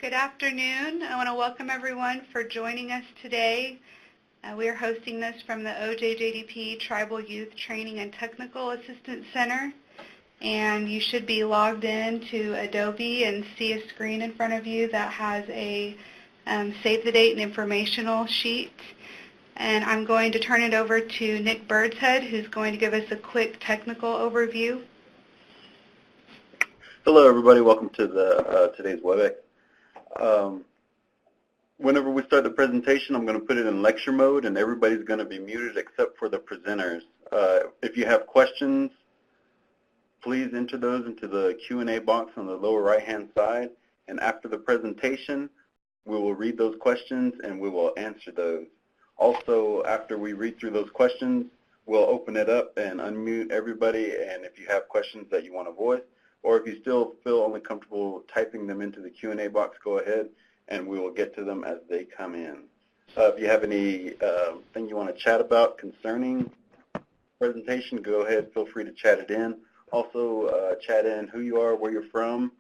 Good afternoon. I want to welcome everyone for joining us today. We are hosting this from the OJJDP Tribal Youth Training and Technical Assistance Center, and you should be logged in to Adobe and see a screen in front of you that has a save the date and informational sheet. And I'm going to turn it over to Nick Birdshead, who's going to give us a quick technical overview. Hello, everybody. Welcome to today's WebEx. Whenever we start the presentation, I'm going to put it in lecture mode, and everybody's going to be muted except for the presenters. If you have questions, please enter those into the Q&A box on the lower right-hand side, and after the presentation, we will read those questions and we will answer those. Also, after we read through those questions, we'll open it up and unmute everybody, and if you have questions that you want to voice, or if you still feel only comfortable typing them into the Q&A box, go ahead and we will get to them as they come in. If you have any thing you want to chat about concerning the presentation, go ahead, feel free to chat it in. Also, chat in who you are, where you're from,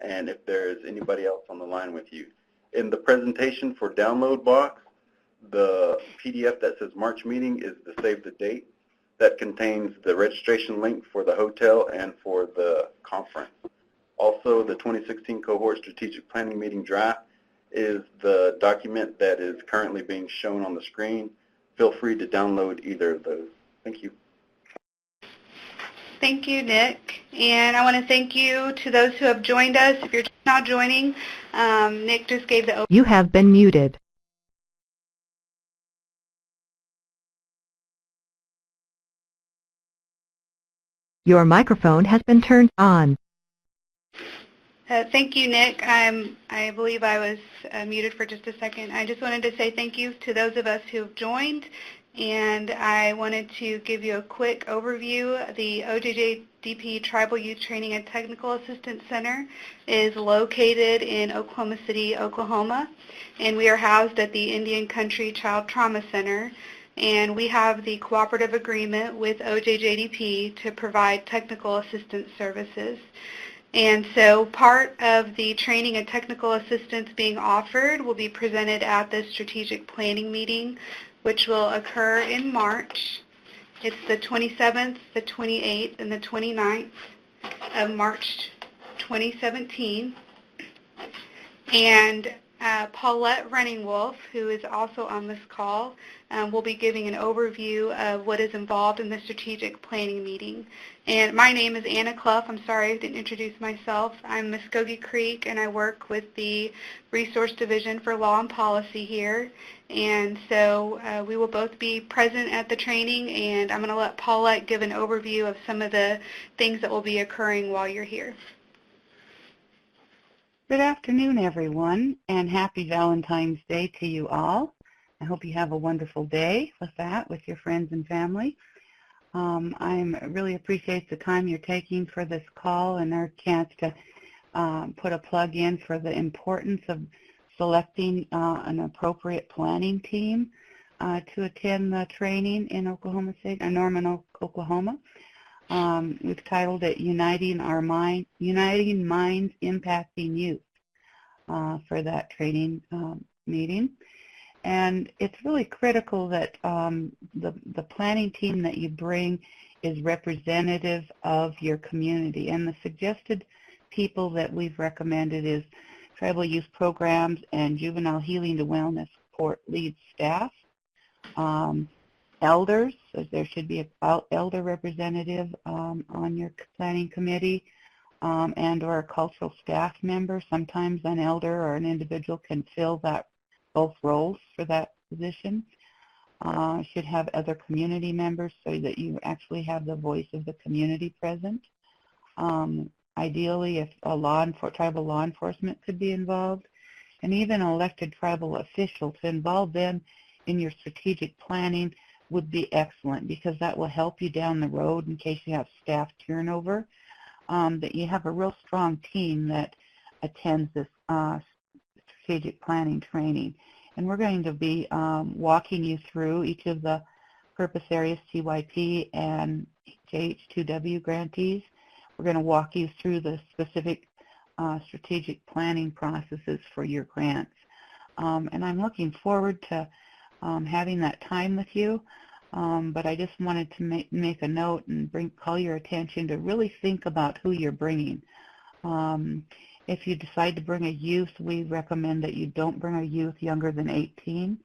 and if there's anybody else on the line with you. In the presentation for download box, the PDF that says March meeting is the save the date. That contains the registration link for the hotel and for the conference. Also, the 2016 Cohort Strategic Planning Meeting Draft is the document that is currently being shown on the screen. Feel free to download either of those. Thank you. Thank you, Nick. And I want to thank you to those who have joined us. If you're not joining, Nick just gave the... You have been muted. Your microphone has been turned on. Thank you, Nick. I believe I was muted for just a second. I just wanted to say thank you to those of us who have joined, and I wanted to give you a quick overview. The OJJDP Tribal Youth Training and Technical Assistance Center is located in Oklahoma City, Oklahoma, and we are housed at the Indian Country Child Trauma Center. And we have the cooperative agreement with OJJDP to provide technical assistance services. And so part of the training and technical assistance being offered will be presented at the strategic planning meeting, which will occur in March. It's the 27th, the 28th, and the 29th of March 2017. And Paulette Runningwolf, who is also on this call, will be giving an overview of what is involved in the strategic planning meeting. And my name is Anna Clough. I'm sorry I didn't introduce myself. I'm Muskogee Creek, and I work with the Resource Division for Law and Policy here. And so we will both be present at the training, and I'm going to let Paulette give an overview of some of the things that will be occurring while you're here. Good afternoon, everyone, and happy Valentine's Day to you all. I hope you have a wonderful day with that, with your friends and family. I really appreciate the time you're taking for this call and our chance to put a plug in for the importance of selecting an appropriate planning team to attend the training in Oklahoma City, Norman, Oklahoma. We've titled it Uniting Minds Impacting Youth for that training meeting. And it's really critical that the planning team that you bring is representative of your community. And the suggested people that we've recommended is Tribal Youth Programs and Juvenile Healing to Wellness Support Lead staff, elders, so there should be an elder representative on your planning committee, and or a cultural staff member. Sometimes an elder or an individual can fill both roles for that position. Should have other community members so that you actually have the voice of the community present. Ideally, if tribal law enforcement could be involved, and even an elected tribal official, to involve them in your strategic planning would be excellent, because that will help you down the road in case you have staff turnover, that you have a real strong team that attends this strategic planning training. And we're going to be walking you through each of the purpose areas, CYP and JH2W grantees. We're going to walk you through the specific strategic planning processes for your grants. And I'm looking forward to having that time with you. But I just wanted to make a note and call your attention to really think about who you're bringing. If you decide to bring a youth, we recommend that you don't bring a youth younger than 18.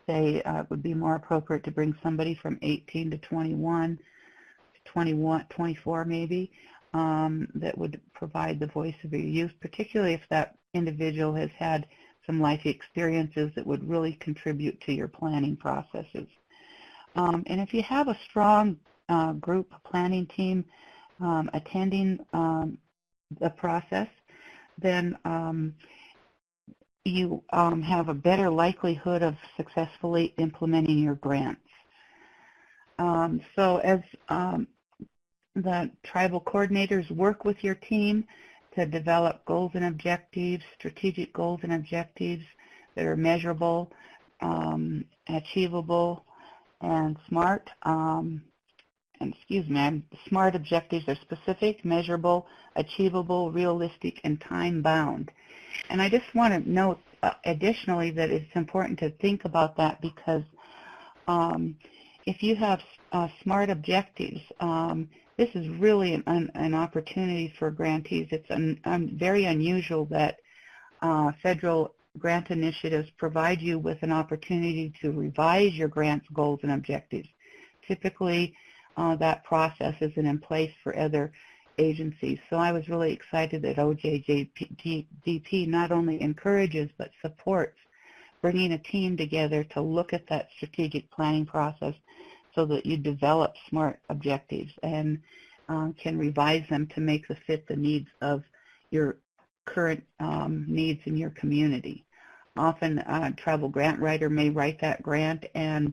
It would be more appropriate to bring somebody from 18 to 21, 24 maybe, that would provide the voice of your youth, particularly if that individual has had some life experiences that would really contribute to your planning processes. And if you have a strong group planning team attending the process, then you have a better likelihood of successfully implementing your grants. So as the tribal coordinators work with your team to develop goals and objectives, strategic goals and objectives that are measurable, achievable, and SMART. SMART objectives are specific, measurable, achievable, realistic, and time-bound. And I just want to note additionally that it's important to think about that because if you have SMART objectives, this is really an opportunity for grantees. It's very unusual that federal grant initiatives provide you with an opportunity to revise your grant's goals and objectives. Typically, that process isn't in place for other agencies. So I was really excited that OJJDP not only encourages but supports bringing a team together to look at that strategic planning process so that you develop SMART objectives and can revise them to make them fit the needs of your current needs in your community. Often a tribal grant writer may write that grant and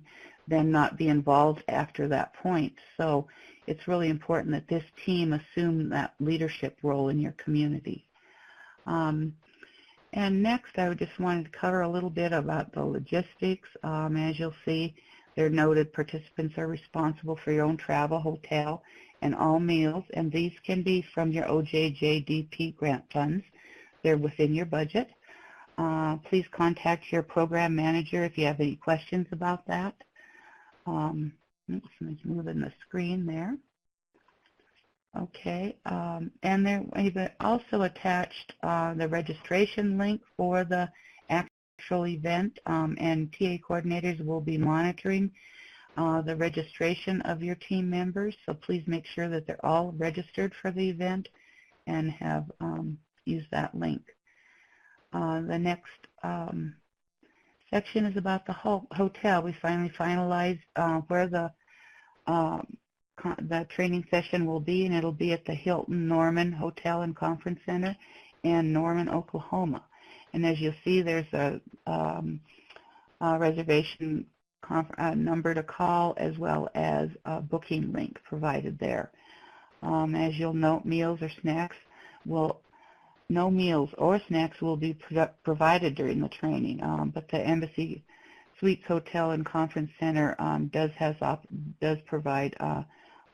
then not be involved after that point. So it's really important that this team assume that leadership role in your community. And next, I just wanted to cover a little bit about the logistics. As you'll see, they're noted participants are responsible for your own travel, hotel, and all meals, and these can be from your OJJDP grant funds. They're within your budget. Please contact your program manager if you have any questions about that. Oops, I'm moving the screen there. Okay, and we've also attached the registration link for the actual event, and TA coordinators will be monitoring the registration of your team members, so please make sure that they're all registered for the event and have used that link. The next section is about the hotel. We finally finalized where the training session will be, and it'll be at the Hilton Norman Hotel and Conference Center in Norman, Oklahoma. And as you'll see, there's a reservation number to call as well as a booking link provided there. As you'll note, no meals or snacks will be provided during the training, but the Embassy Suites Hotel and Conference Center does provide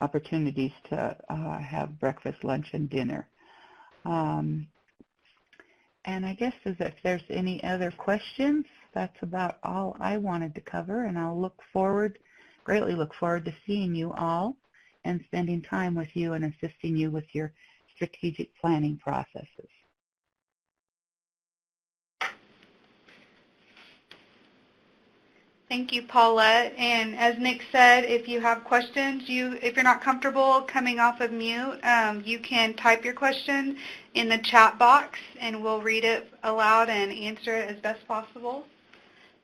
opportunities to have breakfast, lunch, and dinner. And I guess if there's any other questions, that's about all I wanted to cover, and I'll greatly look forward to seeing you all and spending time with you and assisting you with your strategic planning processes. Thank you, Paulette. And as Nick said, if you have questions, if you're not comfortable coming off of mute, you can type your question in the chat box, and we'll read it aloud and answer it as best possible.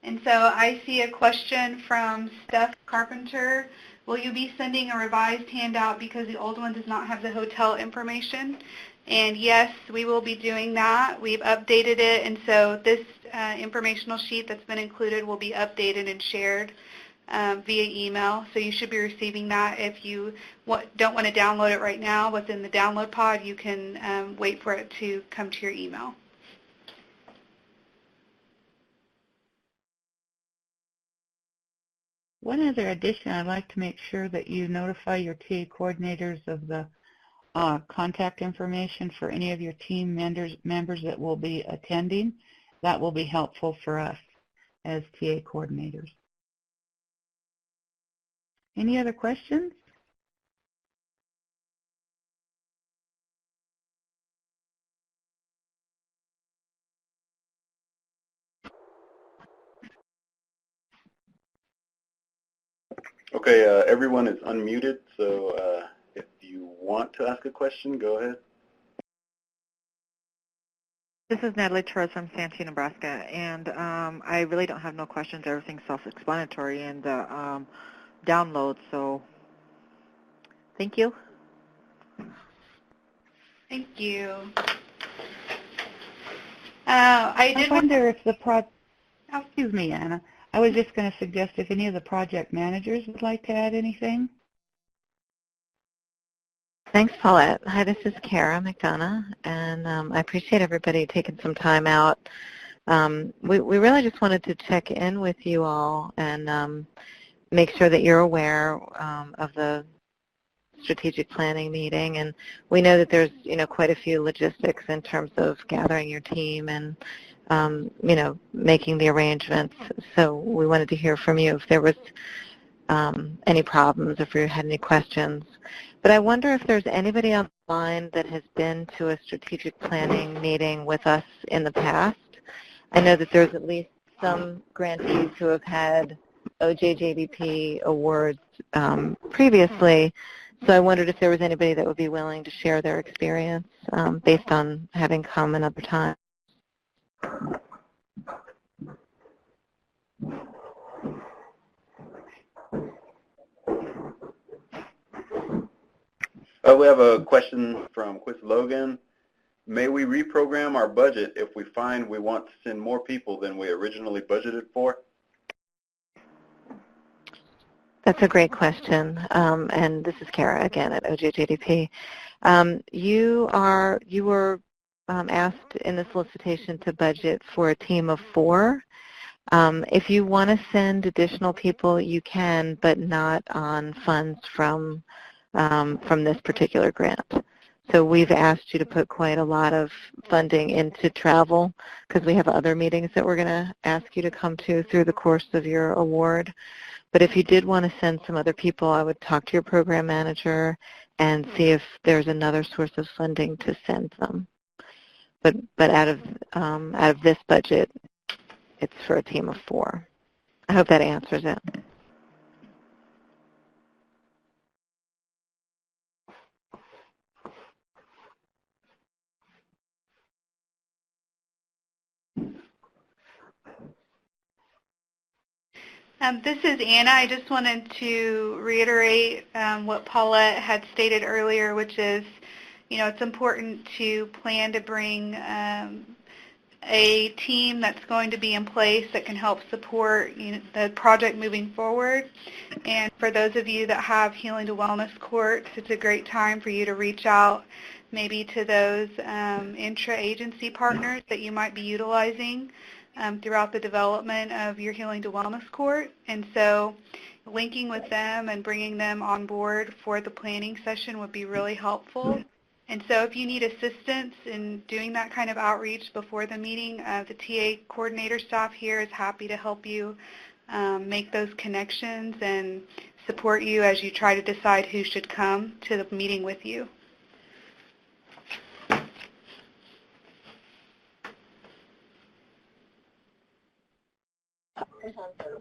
And so I see a question from Steph Carpenter. Will you be sending a revised handout because the old one does not have the hotel information? And yes, we will be doing that. We've updated it, and so this informational sheet that's been included will be updated and shared via email. So you should be receiving that. If you don't want to download it right now within the download pod, you can wait for it to come to your email. One other addition, I'd like to make sure that you notify your TA coordinators of the contact information for any of your team members that will be attending. That will be helpful for us as TA coordinators. Any other questions? Okay, everyone is unmuted, so if you want to ask a question, go ahead. This is Natalie Torres from Santee, Nebraska, and I really don't have no questions. Everything's self-explanatory in the download, so thank you. Thank you. I wonder if the excuse me, Anna. I was just going to suggest if any of the project managers would like to add anything. Thanks, Paulette. Hi, this is Kara McDonough, and I appreciate everybody taking some time out. We really just wanted to check in with you all and make sure that you're aware of the strategic planning meeting, and we know that there's quite a few logistics in terms of gathering your team and making the arrangements. So we wanted to hear from you if there was any problems, if you had any questions. But I wonder if there's anybody online that has been to a strategic planning meeting with us in the past. I know that there's at least some grantees who have had OJJDP awards previously, so I wondered if there was anybody that would be willing to share their experience based on having come another time. We have a question from Chris Logan. May we reprogram our budget if we find we want to send more people than we originally budgeted for? That's a great question, and this is Kara again at OJJDP. You were asked in the solicitation to budget for a team of 4. If you want to send additional people, you can, but not on funds from this particular grant. So we've asked you to put quite a lot of funding into travel because we have other meetings that we're going to ask you to come to through the course of your award. But if you did want to send some other people, I would talk to your program manager and see if there's another source of funding to send them. But out of this budget, it's for a team of 4. I hope that answers it. This is Anna. I just wanted to reiterate what Paulette had stated earlier, which is, it's important to plan to bring a team that's going to be in place that can help support the project moving forward. And for those of you that have Healing to Wellness courts, it's a great time for you to reach out maybe to those intra-agency partners that you might be utilizing throughout the development of your Healing to Wellness court. And so linking with them and bringing them on board for the planning session would be really helpful. And so if you need assistance in doing that kind of outreach before the meeting, the TA coordinator staff here is happy to help you make those connections and support you as you try to decide who should come to the meeting with you.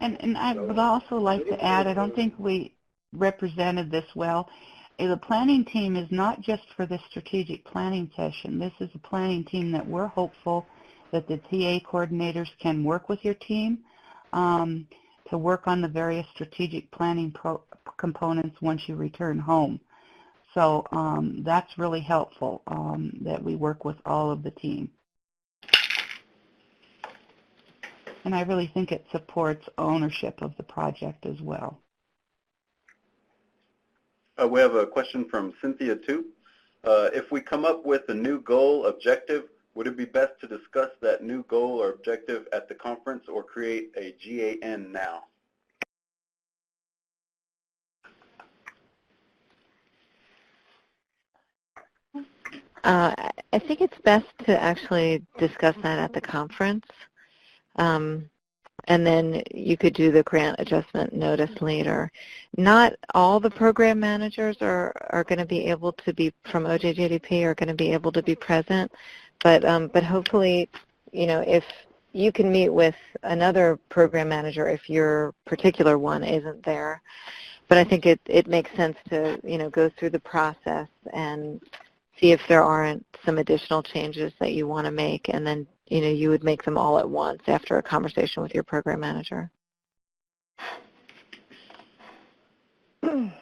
And I would also like to add, I don't think we represented this well. The planning team is not just for the strategic planning session. This is a planning team that we're hopeful that the TA coordinators can work with your team to work on the various strategic planning components once you return home. So that's really helpful that we work with all of the team. And I really think it supports ownership of the project as well. We have a question from Cynthia too. If we come up with a new goal objective, would it be best to discuss that new goal or objective at the conference or create a GAN now? I think it's best to actually discuss that at the conference. And then you could do the grant adjustment notice later. Not all the program managers are going to be able to be, from OJJDP, are going to be able to be present, but hopefully, if you can meet with another program manager if your particular one isn't there. But I think it makes sense to, go through the process and see if there aren't some additional changes that you want to make, and then you would make them all at once after a conversation with your program manager. I'd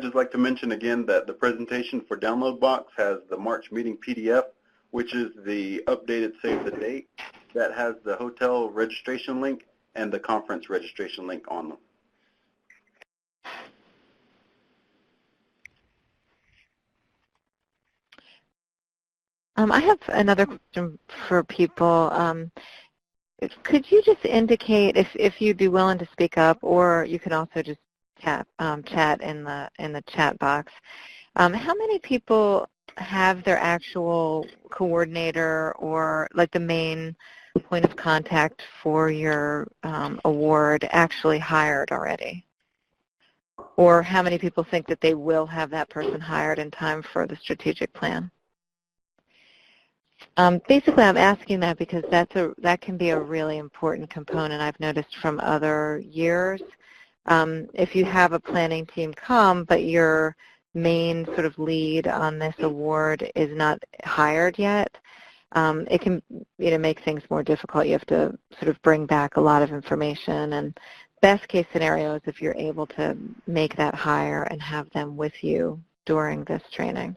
just like to mention again that the presentation for download box has the March meeting PDF, which is the updated save the date that has the hotel registration link and the conference registration link on them. I have another question for people. Could you just indicate, if you'd be willing to speak up, or you can also just chat in the chat box, how many people have their actual coordinator or like the main point of contact for your award actually hired already? Or how many people think that they will have that person hired in time for the strategic plan? Basically, I'm asking that because that can be a really important component I've noticed from other years. If you have a planning team come, but your main sort of lead on this award is not hired yet, it can make things more difficult. You have to sort of bring back a lot of information. And best case scenario is if you're able to make that hire and have them with you during this training.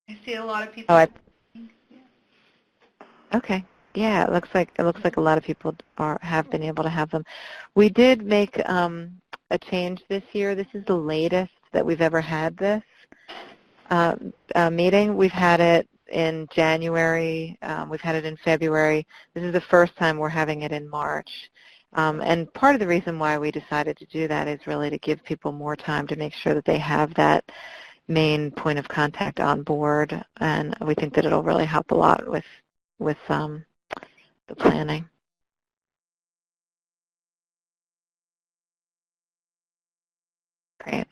I see a lot of people. Okay. Yeah, it looks like a lot of people have been able to have them. We did make a change this year. This is the latest that we've ever had this meeting. We've had it in January. We've had it in February. This is the first time we're having it in March. And part of the reason why we decided to do that is really to give people more time to make sure that they have that main point of contact on board, and we think that it'll really help a lot with the planning. Great.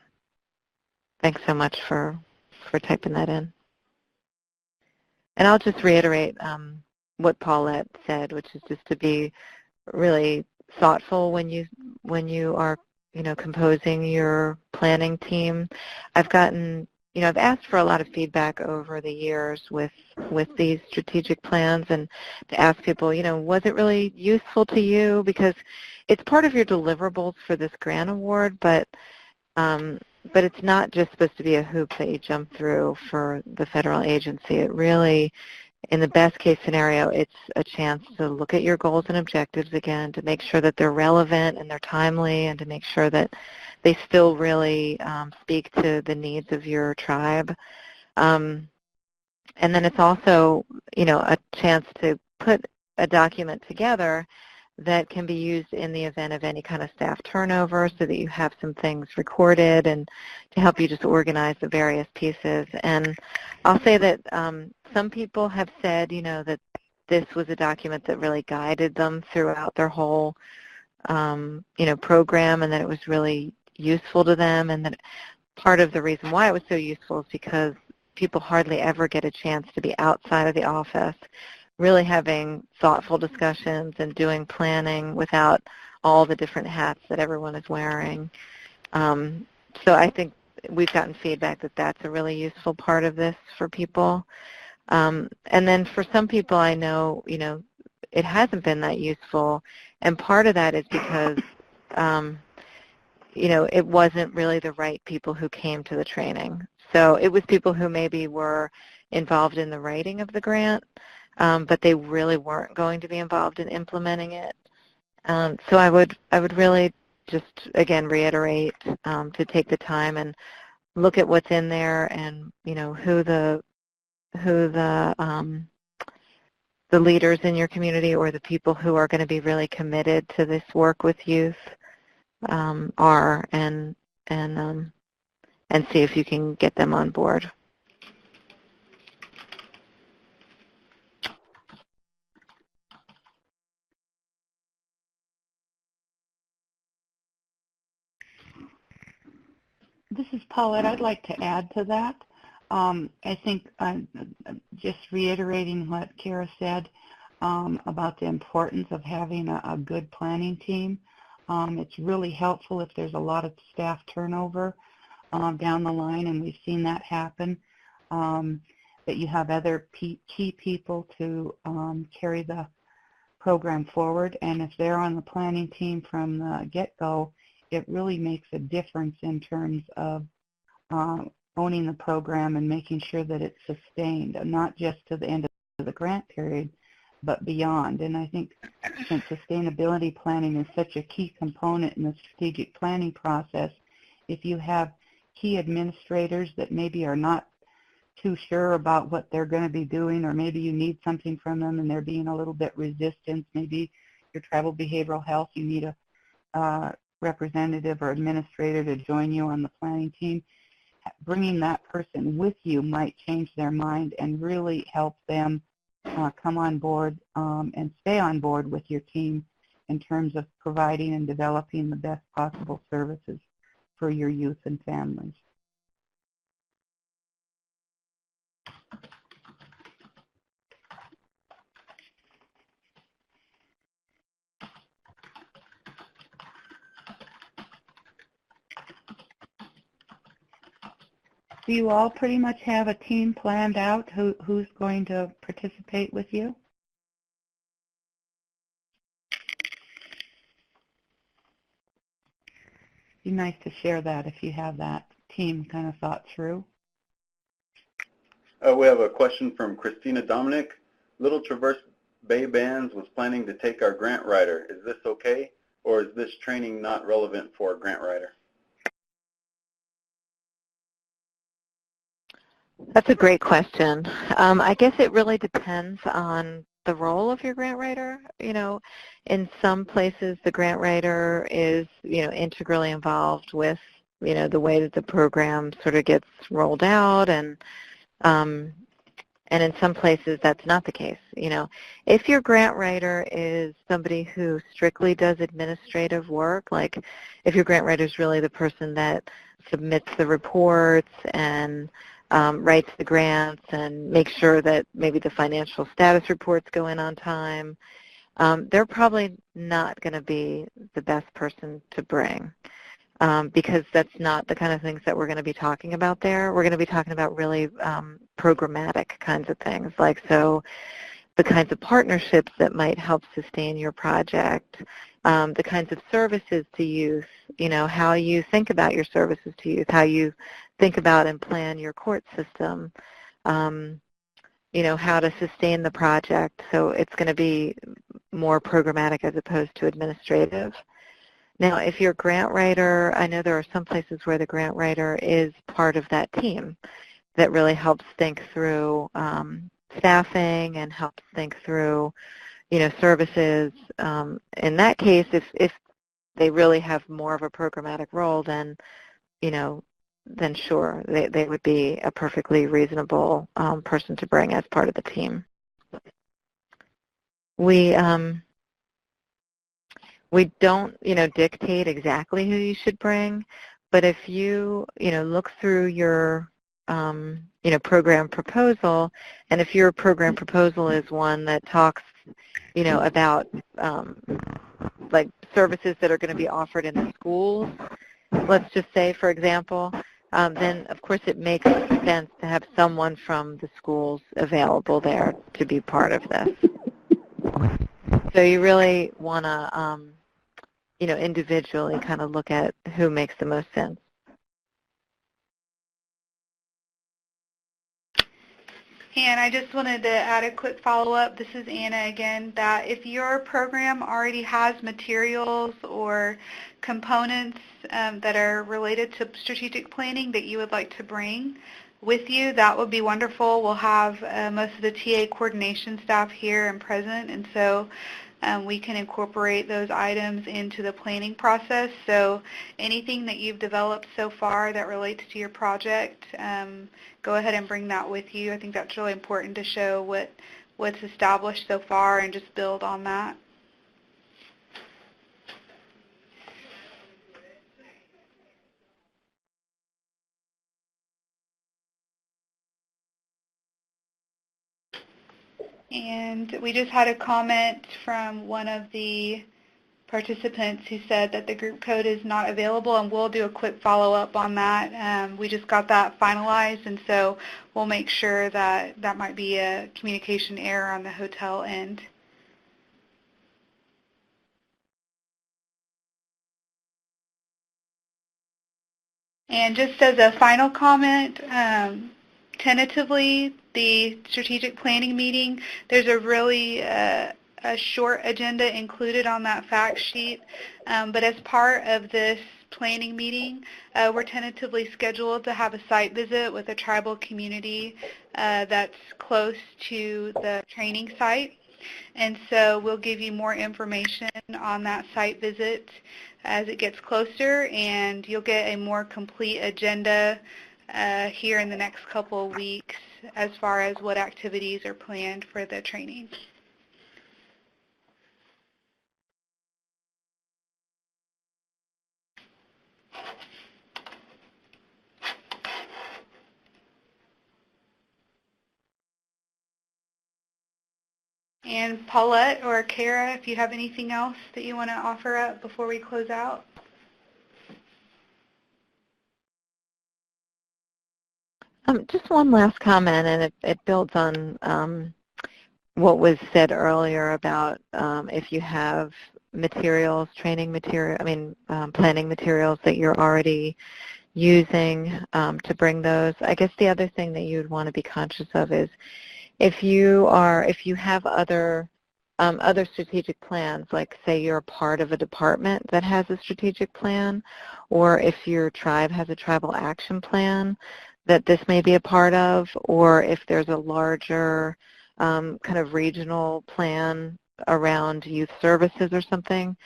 Thanks so much for typing that in. And I'll just reiterate what Paulette said, which is just to be really thoughtful when you are composing your planning team. I've asked for a lot of feedback over the years with these strategic plans, and to ask people, was it really useful to you? Because it's part of your deliverables for this grant award, but it's not just supposed to be a hoop that you jump through for the federal agency. It really, in the best case scenario, it's a chance to look at your goals and objectives again, to make sure that they're relevant and they're timely, and to make sure that they still really speak to the needs of your tribe. And then it's also, a chance to put a document together that can be used in the event of any kind of staff turnover, so that you have some things recorded and to help you just organize the various pieces. And I'll say that some people have said, that this was a document that really guided them throughout their whole, program, and that it was really useful to them. And that part of the reason why it was so useful is because people hardly ever get a chance to be outside of the office, really having thoughtful discussions and doing planning without all the different hats that everyone is wearing. So I think we've gotten feedback that that's a really useful part of this for people. And then for some people, I know, it hasn't been that useful, and part of that is because, it wasn't really the right people who came to the training. So it was people who maybe were involved in the writing of the grant, but they really weren't going to be involved in implementing it. So I would really just, again, reiterate to take the time and look at what's in there, and who the leaders in your community or the people who are going to be really committed to this work with youth are, and and see if you can get them on board. This is Paulette. I'd like to add to that. I think just reiterating what Kara said about the importance of having a good planning team. It's really helpful if there's a lot of staff turnover down the line, and we've seen that happen, that you have other key people to carry the program forward. And if they're on the planning team from the get-go, it really makes a difference in terms of owning the program and making sure that it's sustained, not just to the end of the grant period, but beyond. And I think since sustainability planning is such a key component in the strategic planning process, if you have key administrators that maybe are not too sure about what they're going to be doing, or maybe you need something from them and they're being a little bit resistant, maybe your tribal behavioral health, you need a representative or administrator to join you on the planning team, bringing that person with you might change their mind and really help them come on board and stay on board with your team in terms of providing and developing the best possible services for your youth and families. Do you all pretty much have a team planned out who's going to participate with you? It'd be nice to share that if you have that team kind of thought through. We have a question from Christina Dominic. Little Traverse Bay Bands was planning to take our grant writer. Is this okay, or is this training not relevant for a grant writer? That's a great question. I guess it really depends on the role of your grant writer. You know, in some places the grant writer is, you know, integrally involved with, you know, the way that the program sort of gets rolled out, and in some places that's not the case. You know, if your grant writer is somebody who strictly does administrative work, like if your grant writer is really the person that submits the reports and writes the grants and makes sure that maybe the financial status reports go in on time, they're probably not going to be the best person to bring, because that's not the kind of things that we're going to be talking about there. We're going to be talking about really programmatic kinds of things, like so the kinds of partnerships that might help sustain your project, the kinds of services to youth, you know, how you think about your services to youth, how you think about and plan your court system, you know, how to sustain the project. So it's going to be more programmatic as opposed to administrative. Now, if your grant writer, I know there are some places where the grant writer is part of that team that really helps think through staffing and helps think through, you know, services. In that case, if they really have more of a programmatic role, then, you know, then sure, they would be a perfectly reasonable person to bring as part of the team. We don't, you know, dictate exactly who you should bring, but if you, you know, look through your, you know, program proposal, and if your program proposal is one that talks, you know, about like services that are going to be offered in the schools, let's just say, for example, then of course it makes sense to have someone from the schools available there to be part of this. So you really want to, you know, individually kind of look at who makes the most sense. And I just wanted to add a quick follow-up. This is Anna again, that if your program already has materials or components that are related to strategic planning that you would like to bring with you, that would be wonderful. We'll have most of the TA coordination staff here and present, and so we can incorporate those items into the planning process. So anything that you've developed so far that relates to your project, go ahead and bring that with you. I think that's really important to show what's established so far and just build on that. And we just had a comment from one of the participants who said that the group code is not available, and we'll do a quick follow-up on that. We just got that finalized, and so we'll make sure that that might be a communication error on the hotel end. And just as a final comment, tentatively, the strategic planning meeting, there's a really a short agenda included on that fact sheet, but as part of this planning meeting, we're tentatively scheduled to have a site visit with a tribal community that's close to the training site. And so we'll give you more information on that site visit as it gets closer, and you'll get a more complete agenda here in the next couple of weeks as far as what activities are planned for the training. And Paulette or Kara, if you have anything else that you want to offer up before we close out. Just one last comment, and it builds on what was said earlier about if you have materials, planning materials that you're already using to bring those. I guess the other thing that you'd want to be conscious of is if you have other strategic plans, like say you're a part of a department that has a strategic plan, or if your tribe has a tribal action plan that this may be a part of, or if there's a larger kind of regional plan around youth services or something.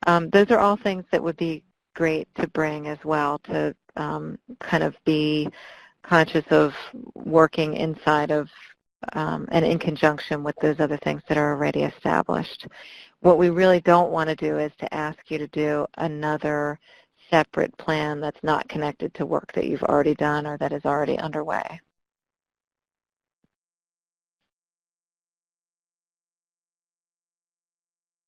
Those are all things that would be great to bring as well, to kind of be conscious of working inside of and in conjunction with those other things that are already established. What we really don't want to do is to ask you to do another separate plan that's not connected to work that you've already done or that is already underway.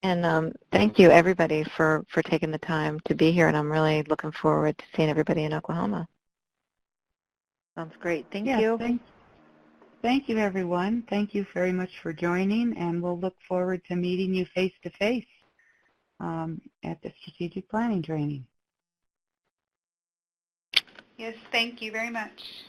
And thank you, everybody, for taking the time to be here, and I'm really looking forward to seeing everybody in Oklahoma. Sounds great. Thank you. Thank you, everyone. Thank you very much for joining, and we'll look forward to meeting you face-to-face at the strategic planning training. Yes, thank you very much.